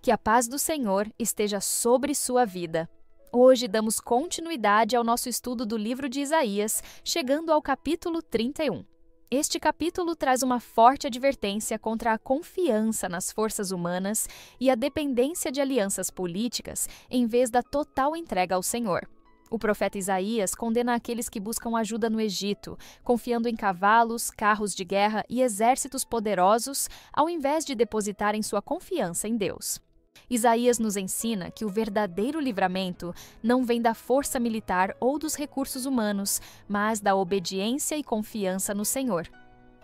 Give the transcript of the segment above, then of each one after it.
Que a paz do Senhor esteja sobre sua vida. Hoje damos continuidade ao nosso estudo do livro de Isaías, chegando ao capítulo 31. Este capítulo traz uma forte advertência contra a confiança nas forças humanas e a dependência de alianças políticas em vez da total entrega ao Senhor. O profeta Isaías condena aqueles que buscam ajuda no Egito, confiando em cavalos, carros de guerra e exércitos poderosos, ao invés de depositarem sua confiança em Deus. Isaías nos ensina que o verdadeiro livramento não vem da força militar ou dos recursos humanos, mas da obediência e confiança no Senhor.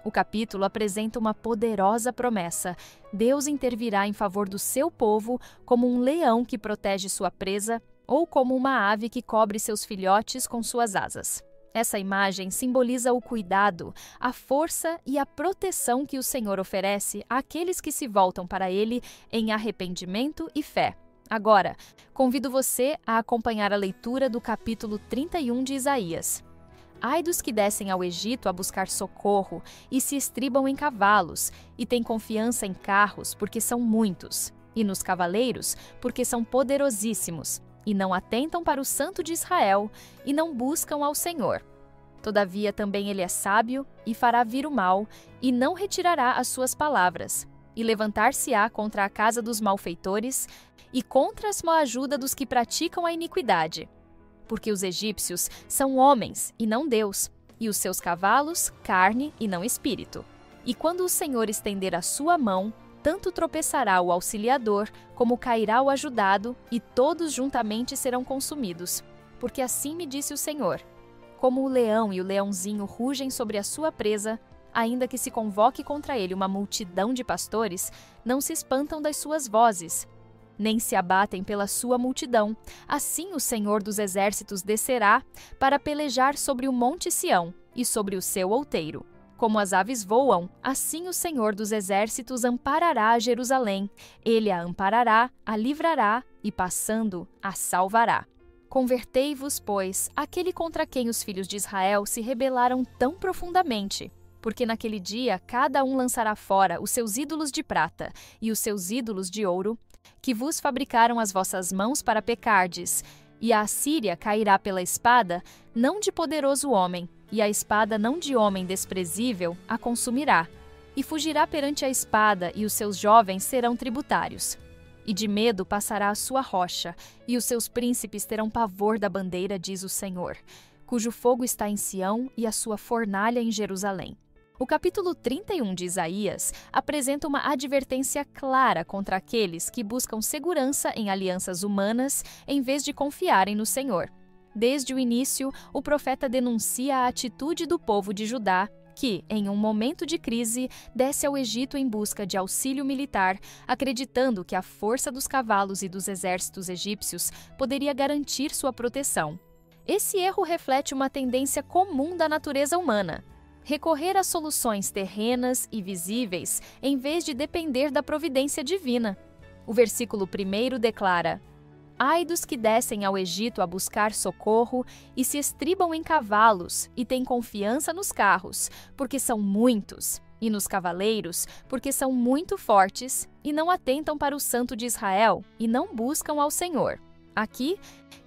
O capítulo apresenta uma poderosa promessa. Deus intervirá em favor do seu povo como um leão que protege sua presa ou como uma ave que cobre seus filhotes com suas asas. Essa imagem simboliza o cuidado, a força e a proteção que o Senhor oferece àqueles que se voltam para Ele em arrependimento e fé. Agora, convido você a acompanhar a leitura do capítulo 31 de Isaías. Ai dos que descem ao Egito a buscar socorro e se estribam em cavalos, e têm confiança em carros, porque são muitos, e nos cavaleiros, porque são poderosíssimos, e não atentam para o Santo de Israel, e não buscam ao Senhor. Todavia também ele é sábio, e fará vir o mal, e não retirará as suas palavras, e levantar-se-á contra a casa dos malfeitores, e contra a ajuda dos que praticam a iniquidade. Porque os egípcios são homens, e não Deus, e os seus cavalos, carne e não espírito. E quando o Senhor estender a sua mão, tanto tropeçará o auxiliador, como cairá o ajudado, e todos juntamente serão consumidos. Porque assim me disse o Senhor: como o leão e o leãozinho rugem sobre a sua presa, ainda que se convoque contra ele uma multidão de pastores, não se espantam das suas vozes, nem se abatem pela sua multidão. Assim o Senhor dos exércitos descerá para pelejar sobre o monte Sião e sobre o seu outeiro. Como as aves voam, assim o Senhor dos exércitos amparará a Jerusalém. Ele a amparará, a livrará e, passando, a salvará. Convertei-vos, pois, àquele contra quem os filhos de Israel se rebelaram tão profundamente. Porque naquele dia cada um lançará fora os seus ídolos de prata e os seus ídolos de ouro, que vos fabricaram as vossas mãos para pecardes. E a Assíria cairá pela espada, não de poderoso homem, e a espada não de homem desprezível a consumirá. E fugirá perante a espada, e os seus jovens serão tributários. E de medo passará a sua rocha, e os seus príncipes terão pavor da bandeira, diz o Senhor, cujo fogo está em Sião e a sua fornalha em Jerusalém. O capítulo 31 de Isaías apresenta uma advertência clara contra aqueles que buscam segurança em alianças humanas em vez de confiarem no Senhor. Desde o início, o profeta denuncia a atitude do povo de Judá, que, em um momento de crise, desce ao Egito em busca de auxílio militar, acreditando que a força dos cavalos e dos exércitos egípcios poderia garantir sua proteção. Esse erro reflete uma tendência comum da natureza humana: recorrer a soluções terrenas e visíveis em vez de depender da providência divina. O versículo 1 declara: ai dos que descem ao Egito a buscar socorro e se estribam em cavalos e têm confiança nos carros, porque são muitos, e nos cavaleiros, porque são muito fortes, e não atentam para o Santo de Israel e não buscam ao Senhor. Aqui,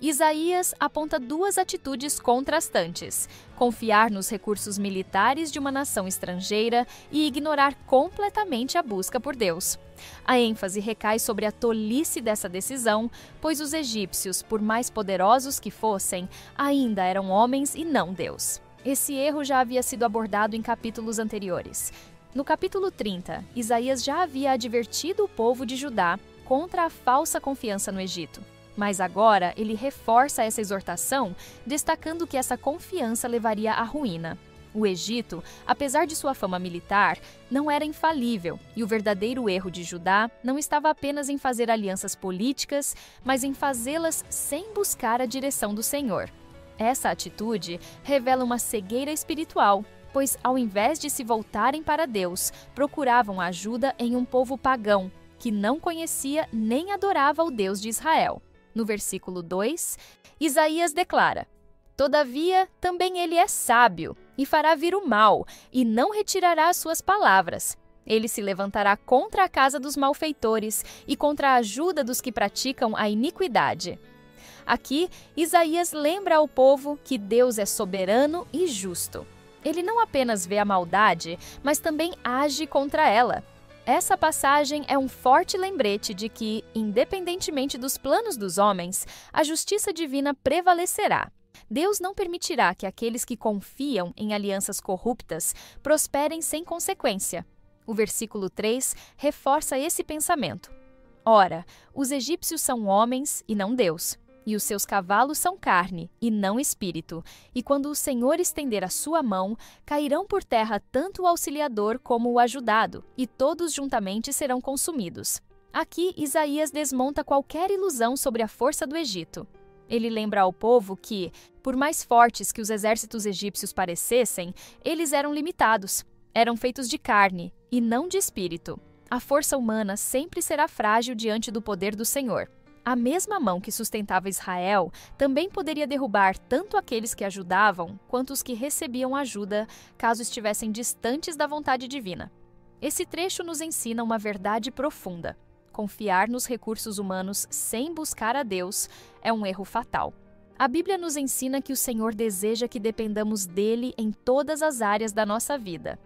Isaías aponta duas atitudes contrastantes: confiar nos recursos militares de uma nação estrangeira e ignorar completamente a busca por Deus. A ênfase recai sobre a tolice dessa decisão, pois os egípcios, por mais poderosos que fossem, ainda eram homens e não Deus. Esse erro já havia sido abordado em capítulos anteriores. No capítulo 30, Isaías já havia advertido o povo de Judá contra a falsa confiança no Egito. Mas agora ele reforça essa exortação, destacando que essa confiança levaria à ruína. O Egito, apesar de sua fama militar, não era infalível, e o verdadeiro erro de Judá não estava apenas em fazer alianças políticas, mas em fazê-las sem buscar a direção do Senhor. Essa atitude revela uma cegueira espiritual, pois ao invés de se voltarem para Deus, procuravam ajuda em um povo pagão, que não conhecia nem adorava o Deus de Israel. No versículo 2, Isaías declara: todavia, também ele é sábio, e fará vir o mal, e não retirará as suas palavras. Ele se levantará contra a casa dos malfeitores e contra a ajuda dos que praticam a iniquidade. Aqui, Isaías lembra ao povo que Deus é soberano e justo. Ele não apenas vê a maldade, mas também age contra ela. Essa passagem é um forte lembrete de que, independentemente dos planos dos homens, a justiça divina prevalecerá. Deus não permitirá que aqueles que confiam em alianças corruptas prosperem sem consequência. O versículo 3 reforça esse pensamento. Ora, os egípcios são homens e não Deus, e os seus cavalos são carne e não espírito, e quando o Senhor estender a sua mão, cairão por terra tanto o auxiliador como o ajudado, e todos juntamente serão consumidos. Aqui, Isaías desmonta qualquer ilusão sobre a força do Egito. Ele lembra ao povo que, por mais fortes que os exércitos egípcios parecessem, eles eram limitados. Eram feitos de carne e não de espírito. A força humana sempre será frágil diante do poder do Senhor. A mesma mão que sustentava Israel também poderia derrubar tanto aqueles que ajudavam quanto os que recebiam ajuda, caso estivessem distantes da vontade divina. Esse trecho nos ensina uma verdade profunda. Confiar nos recursos humanos sem buscar a Deus é um erro fatal. A Bíblia nos ensina que o Senhor deseja que dependamos dele em todas as áreas da nossa vida.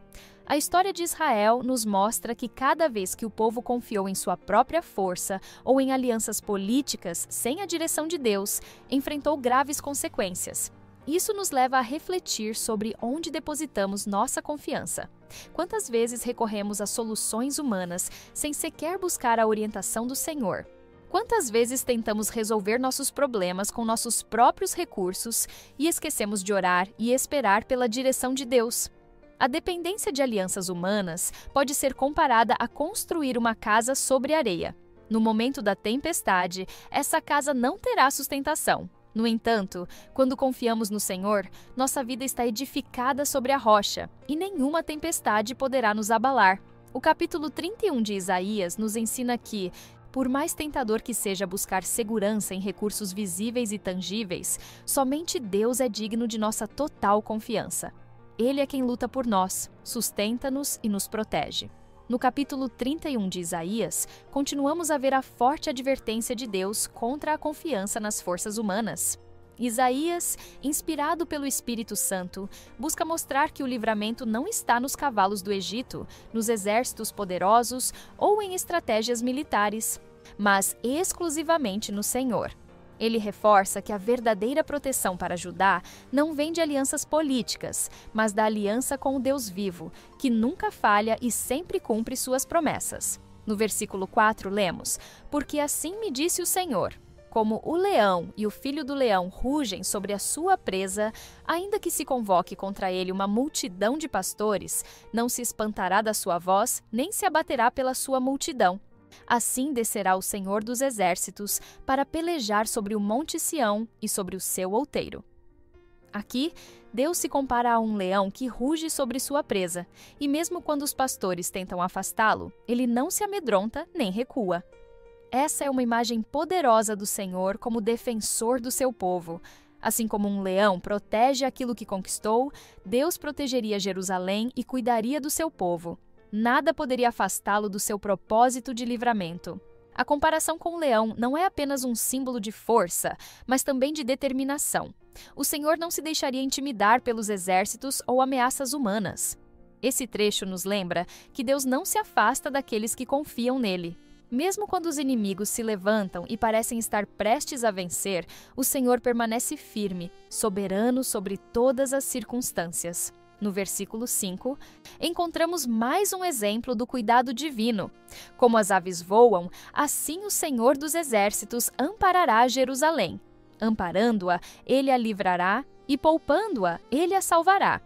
A história de Israel nos mostra que cada vez que o povo confiou em sua própria força ou em alianças políticas sem a direção de Deus, enfrentou graves consequências. Isso nos leva a refletir sobre onde depositamos nossa confiança. Quantas vezes recorremos a soluções humanas sem sequer buscar a orientação do Senhor? Quantas vezes tentamos resolver nossos problemas com nossos próprios recursos e esquecemos de orar e esperar pela direção de Deus? A dependência de alianças humanas pode ser comparada a construir uma casa sobre areia. No momento da tempestade, essa casa não terá sustentação. No entanto, quando confiamos no Senhor, nossa vida está edificada sobre a rocha, e nenhuma tempestade poderá nos abalar. O capítulo 31 de Isaías nos ensina que, por mais tentador que seja buscar segurança em recursos visíveis e tangíveis, somente Deus é digno de nossa total confiança. Ele é quem luta por nós, sustenta-nos e nos protege. No capítulo 31 de Isaías, continuamos a ver a forte advertência de Deus contra a confiança nas forças humanas. Isaías, inspirado pelo Espírito Santo, busca mostrar que o livramento não está nos cavalos do Egito, nos exércitos poderosos ou em estratégias militares, mas exclusivamente no Senhor. Ele reforça que a verdadeira proteção para Judá não vem de alianças políticas, mas da aliança com o Deus vivo, que nunca falha e sempre cumpre suas promessas. No versículo 4 lemos: "Porque assim me disse o Senhor, como o leão e o filho do leão rugem sobre a sua presa, ainda que se convoque contra ele uma multidão de pastores, não se espantará da sua voz, nem se abaterá pela sua multidão. Assim descerá o Senhor dos Exércitos para pelejar sobre o Monte Sião e sobre o seu outeiro." Aqui, Deus se compara a um leão que ruge sobre sua presa, e mesmo quando os pastores tentam afastá-lo, ele não se amedronta nem recua. Essa é uma imagem poderosa do Senhor como defensor do seu povo. Assim como um leão protege aquilo que conquistou, Deus protegeria Jerusalém e cuidaria do seu povo. Nada poderia afastá-lo do seu propósito de livramento. A comparação com o leão não é apenas um símbolo de força, mas também de determinação. O Senhor não se deixaria intimidar pelos exércitos ou ameaças humanas. Esse trecho nos lembra que Deus não se afasta daqueles que confiam nele. Mesmo quando os inimigos se levantam e parecem estar prestes a vencer, o Senhor permanece firme, soberano sobre todas as circunstâncias. No versículo 5, encontramos mais um exemplo do cuidado divino. Como as aves voam, assim o Senhor dos Exércitos amparará Jerusalém. Amparando-a, ele a livrará, e poupando-a, ele a salvará.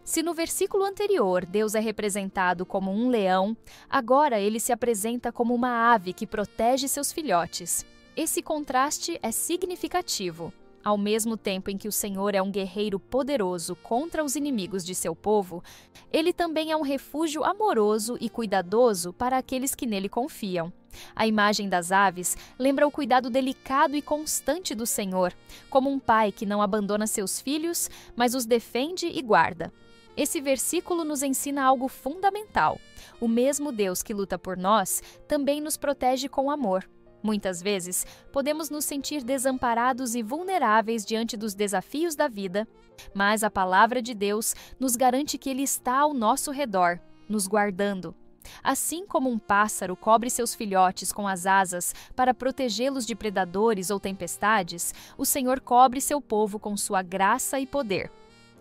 Se no versículo anterior Deus é representado como um leão, agora ele se apresenta como uma ave que protege seus filhotes. Esse contraste é significativo. Ao mesmo tempo em que o Senhor é um guerreiro poderoso contra os inimigos de seu povo, ele também é um refúgio amoroso e cuidadoso para aqueles que nele confiam. A imagem das aves lembra o cuidado delicado e constante do Senhor, como um pai que não abandona seus filhos, mas os defende e guarda. Esse versículo nos ensina algo fundamental. O mesmo Deus que luta por nós também nos protege com amor. Muitas vezes, podemos nos sentir desamparados e vulneráveis diante dos desafios da vida, mas a palavra de Deus nos garante que Ele está ao nosso redor, nos guardando. Assim como um pássaro cobre seus filhotes com as asas para protegê-los de predadores ou tempestades, o Senhor cobre seu povo com sua graça e poder.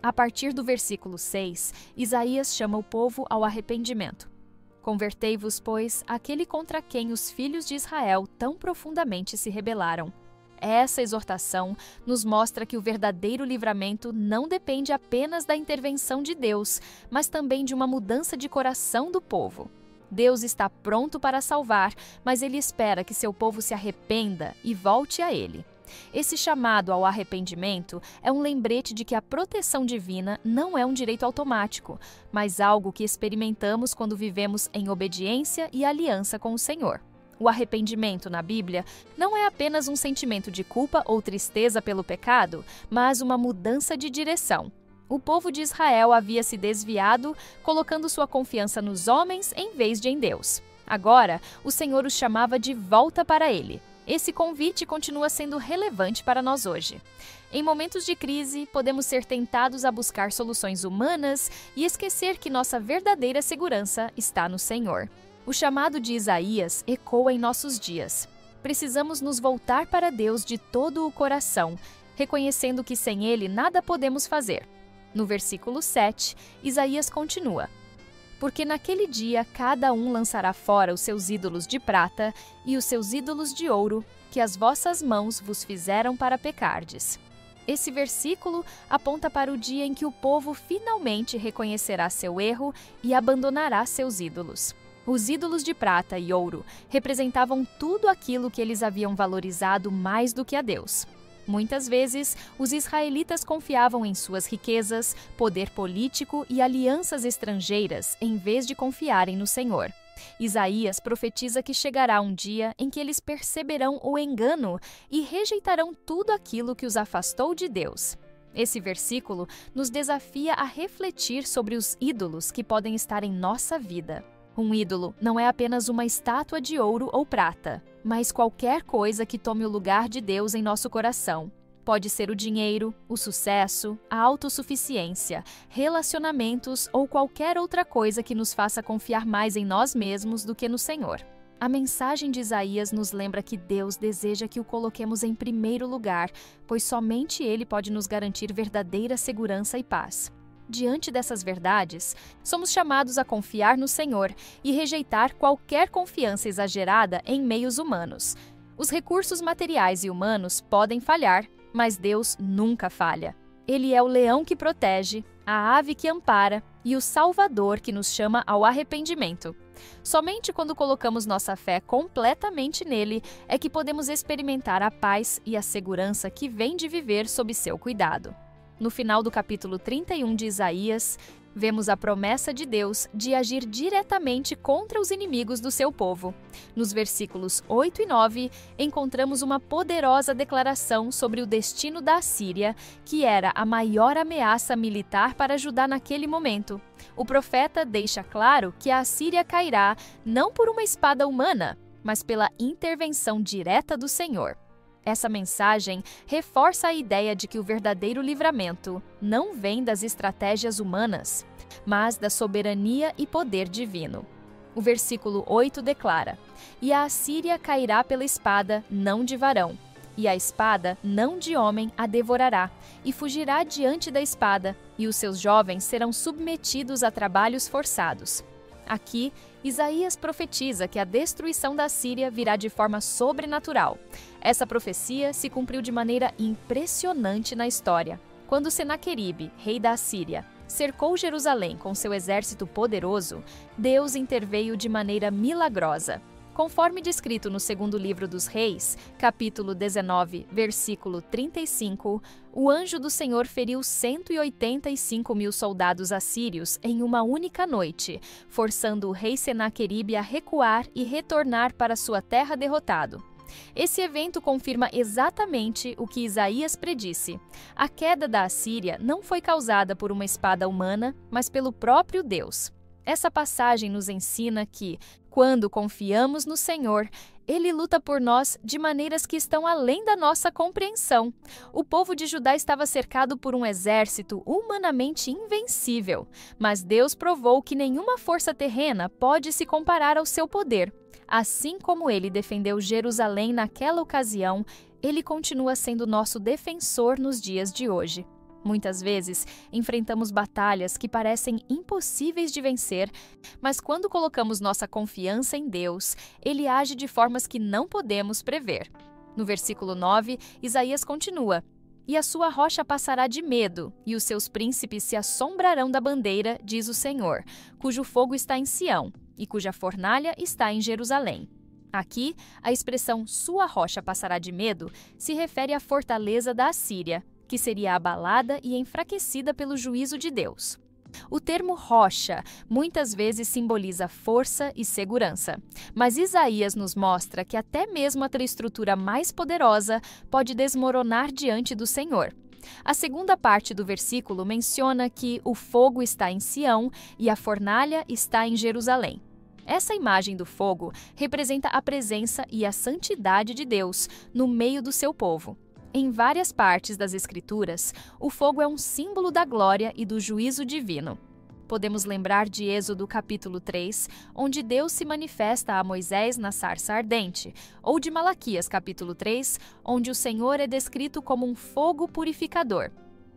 A partir do versículo 6, Isaías chama o povo ao arrependimento. Convertei-vos, pois, àquele contra quem os filhos de Israel tão profundamente se rebelaram. Essa exortação nos mostra que o verdadeiro livramento não depende apenas da intervenção de Deus, mas também de uma mudança de coração do povo. Deus está pronto para salvar, mas Ele espera que seu povo se arrependa e volte a Ele. Esse chamado ao arrependimento é um lembrete de que a proteção divina não é um direito automático, mas algo que experimentamos quando vivemos em obediência e aliança com o Senhor. O arrependimento na Bíblia não é apenas um sentimento de culpa ou tristeza pelo pecado, mas uma mudança de direção. O povo de Israel havia se desviado, colocando sua confiança nos homens em vez de em Deus. Agora, o Senhor os chamava de volta para Ele. Esse convite continua sendo relevante para nós hoje. Em momentos de crise, podemos ser tentados a buscar soluções humanas e esquecer que nossa verdadeira segurança está no Senhor. O chamado de Isaías ecoa em nossos dias. Precisamos nos voltar para Deus de todo o coração, reconhecendo que sem Ele nada podemos fazer. No versículo 7, Isaías continua: porque naquele dia cada um lançará fora os seus ídolos de prata e os seus ídolos de ouro, que as vossas mãos vos fizeram para pecardes. Esse versículo aponta para o dia em que o povo finalmente reconhecerá seu erro e abandonará seus ídolos. Os ídolos de prata e ouro representavam tudo aquilo que eles haviam valorizado mais do que a Deus. Muitas vezes, os israelitas confiavam em suas riquezas, poder político e alianças estrangeiras, em vez de confiarem no Senhor. Isaías profetiza que chegará um dia em que eles perceberão o engano e rejeitarão tudo aquilo que os afastou de Deus. Esse versículo nos desafia a refletir sobre os ídolos que podem estar em nossa vida. Um ídolo não é apenas uma estátua de ouro ou prata, mas qualquer coisa que tome o lugar de Deus em nosso coração. Pode ser o dinheiro, o sucesso, a autossuficiência, relacionamentos ou qualquer outra coisa que nos faça confiar mais em nós mesmos do que no Senhor. A mensagem de Isaías nos lembra que Deus deseja que o coloquemos em primeiro lugar, pois somente Ele pode nos garantir verdadeira segurança e paz. Diante dessas verdades, somos chamados a confiar no Senhor e rejeitar qualquer confiança exagerada em meios humanos. Os recursos materiais e humanos podem falhar, mas Deus nunca falha. Ele é o leão que protege, a ave que ampara e o Salvador que nos chama ao arrependimento. Somente quando colocamos nossa fé completamente nele é que podemos experimentar a paz e a segurança que vem de viver sob seu cuidado. No final do capítulo 31 de Isaías, vemos a promessa de Deus de agir diretamente contra os inimigos do seu povo. Nos versículos 8 e 9, encontramos uma poderosa declaração sobre o destino da Assíria, que era a maior ameaça militar para Judá naquele momento. O profeta deixa claro que a Assíria cairá não por uma espada humana, mas pela intervenção direta do Senhor. Essa mensagem reforça a ideia de que o verdadeiro livramento não vem das estratégias humanas, mas da soberania e poder divino. O versículo 8 declara: e a Assíria cairá pela espada, não de varão, e a espada não de homem a devorará, e fugirá diante da espada, e os seus jovens serão submetidos a trabalhos forçados. Aqui, Isaías profetiza que a destruição da Síria virá de forma sobrenatural. Essa profecia se cumpriu de maneira impressionante na história. Quando Senaqueribe, rei da Assíria, cercou Jerusalém com seu exército poderoso, Deus interveio de maneira milagrosa. Conforme descrito no segundo livro dos Reis, capítulo 19, versículo 35, o anjo do Senhor feriu 185.000 soldados assírios em uma única noite, forçando o rei Senaqueribe a recuar e retornar para sua terra derrotado. Esse evento confirma exatamente o que Isaías predisse. A queda da Assíria não foi causada por uma espada humana, mas pelo próprio Deus. Essa passagem nos ensina que, quando confiamos no Senhor, Ele luta por nós de maneiras que estão além da nossa compreensão. O povo de Judá estava cercado por um exército humanamente invencível, mas Deus provou que nenhuma força terrena pode se comparar ao seu poder. Assim como Ele defendeu Jerusalém naquela ocasião, Ele continua sendo nosso defensor nos dias de hoje. Muitas vezes, enfrentamos batalhas que parecem impossíveis de vencer, mas quando colocamos nossa confiança em Deus, Ele age de formas que não podemos prever. No versículo 9, Isaías continua: "E a sua rocha passará de medo, e os seus príncipes se assombrarão da bandeira, diz o Senhor, cujo fogo está em Sião, e cuja fornalha está em Jerusalém." Aqui, a expressão "sua rocha passará de medo" se refere à fortaleza da Assíria, que seria abalada e enfraquecida pelo juízo de Deus. O termo rocha muitas vezes simboliza força e segurança, mas Isaías nos mostra que até mesmo a estrutura mais poderosa pode desmoronar diante do Senhor. A segunda parte do versículo menciona que o fogo está em Sião e a fornalha está em Jerusalém. Essa imagem do fogo representa a presença e a santidade de Deus no meio do seu povo. Em várias partes das Escrituras, o fogo é um símbolo da glória e do juízo divino. Podemos lembrar de Êxodo capítulo 3, onde Deus se manifesta a Moisés na sarça ardente, ou de Malaquias capítulo 3, onde o Senhor é descrito como um fogo purificador.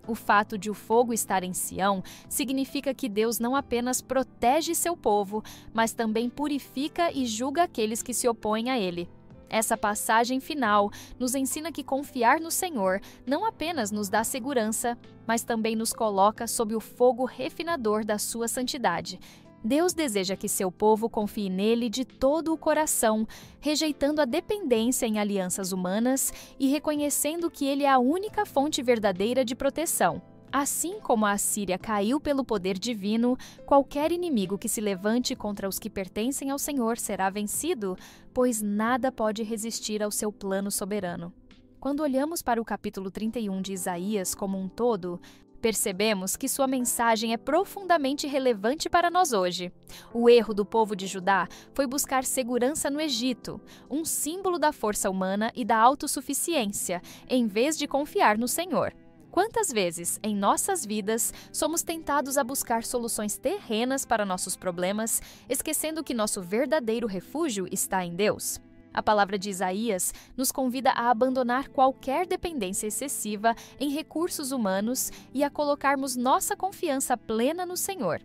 O fato de o fogo estar em Sião significa que Deus não apenas protege seu povo, mas também purifica e julga aqueles que se opõem a ele. Essa passagem final nos ensina que confiar no Senhor não apenas nos dá segurança, mas também nos coloca sob o fogo refinador da sua santidade. Deus deseja que seu povo confie nele de todo o coração, rejeitando a dependência em alianças humanas e reconhecendo que ele é a única fonte verdadeira de proteção. Assim como a Assíria caiu pelo poder divino, qualquer inimigo que se levante contra os que pertencem ao Senhor será vencido, pois nada pode resistir ao seu plano soberano. Quando olhamos para o capítulo 31 de Isaías como um todo, percebemos que sua mensagem é profundamente relevante para nós hoje. O erro do povo de Judá foi buscar segurança no Egito, um símbolo da força humana e da autossuficiência, em vez de confiar no Senhor. Quantas vezes, em nossas vidas, somos tentados a buscar soluções terrenas para nossos problemas, esquecendo que nosso verdadeiro refúgio está em Deus? A palavra de Isaías nos convida a abandonar qualquer dependência excessiva em recursos humanos e a colocarmos nossa confiança plena no Senhor.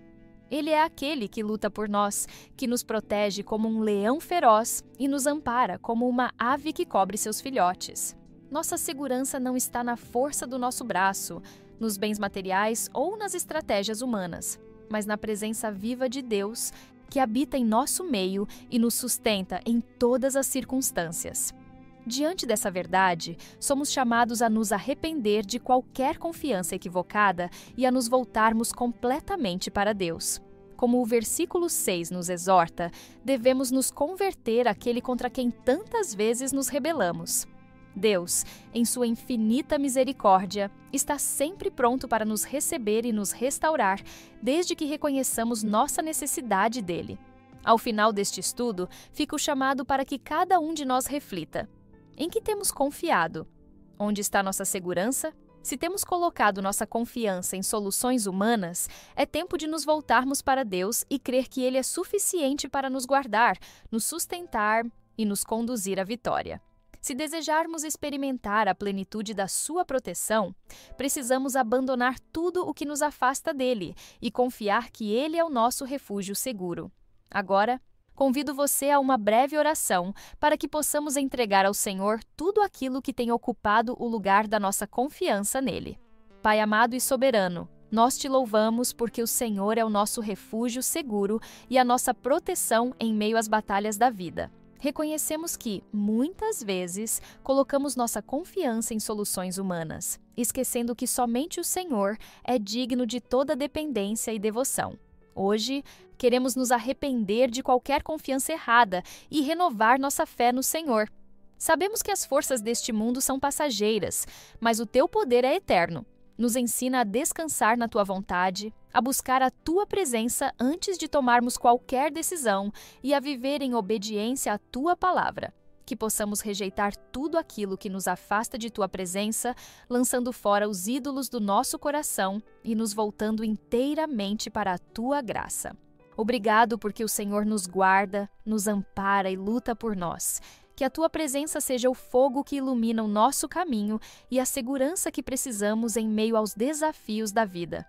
Ele é aquele que luta por nós, que nos protege como um leão feroz e nos ampara como uma ave que cobre seus filhotes. Nossa segurança não está na força do nosso braço, nos bens materiais ou nas estratégias humanas, mas na presença viva de Deus, que habita em nosso meio e nos sustenta em todas as circunstâncias. Diante dessa verdade, somos chamados a nos arrepender de qualquer confiança equivocada e a nos voltarmos completamente para Deus. Como o versículo 6 nos exorta, devemos nos converter àquele contra quem tantas vezes nos rebelamos. Deus, em sua infinita misericórdia, está sempre pronto para nos receber e nos restaurar, desde que reconheçamos nossa necessidade dele. Ao final deste estudo, fica o chamado para que cada um de nós reflita: em que temos confiado? Onde está nossa segurança? Se temos colocado nossa confiança em soluções humanas, é tempo de nos voltarmos para Deus e crer que Ele é suficiente para nos guardar, nos sustentar e nos conduzir à vitória. Se desejarmos experimentar a plenitude da sua proteção, precisamos abandonar tudo o que nos afasta dele e confiar que ele é o nosso refúgio seguro. Agora, convido você a uma breve oração para que possamos entregar ao Senhor tudo aquilo que tem ocupado o lugar da nossa confiança nele. Pai amado e soberano, nós te louvamos porque o Senhor é o nosso refúgio seguro e a nossa proteção em meio às batalhas da vida. Reconhecemos que, muitas vezes, colocamos nossa confiança em soluções humanas, esquecendo que somente o Senhor é digno de toda dependência e devoção. Hoje, queremos nos arrepender de qualquer confiança errada e renovar nossa fé no Senhor. Sabemos que as forças deste mundo são passageiras, mas o teu poder é eterno. Nos ensina a descansar na Tua vontade, a buscar a Tua presença antes de tomarmos qualquer decisão e a viver em obediência à Tua palavra. Que possamos rejeitar tudo aquilo que nos afasta de Tua presença, lançando fora os ídolos do nosso coração e nos voltando inteiramente para a Tua graça. Obrigado porque o Senhor nos guarda, nos ampara e luta por nós. Que a Tua presença seja o fogo que ilumina o nosso caminho e a segurança que precisamos em meio aos desafios da vida.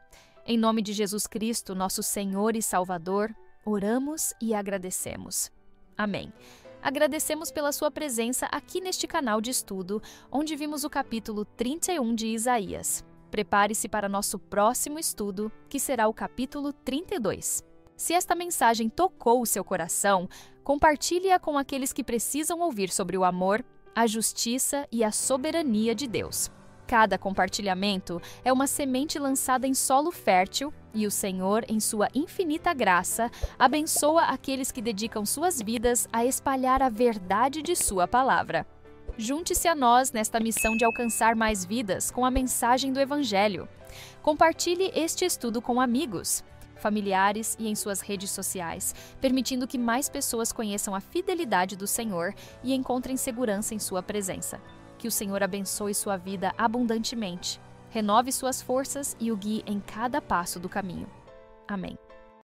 Em nome de Jesus Cristo, nosso Senhor e Salvador, oramos e agradecemos. Amém. Agradecemos pela sua presença aqui neste canal de estudo, onde vimos o capítulo 31 de Isaías. Prepare-se para nosso próximo estudo, que será o capítulo 32. Se esta mensagem tocou o seu coração, compartilhe-a com aqueles que precisam ouvir sobre o amor, a justiça e a soberania de Deus. Cada compartilhamento é uma semente lançada em solo fértil e o Senhor, em sua infinita graça, abençoa aqueles que dedicam suas vidas a espalhar a verdade de sua palavra. Junte-se a nós nesta missão de alcançar mais vidas com a mensagem do Evangelho. Compartilhe este estudo com amigos, familiares e em suas redes sociais, permitindo que mais pessoas conheçam a fidelidade do Senhor e encontrem segurança em sua presença. Que o Senhor abençoe sua vida abundantemente, renove suas forças e o guie em cada passo do caminho. Amém.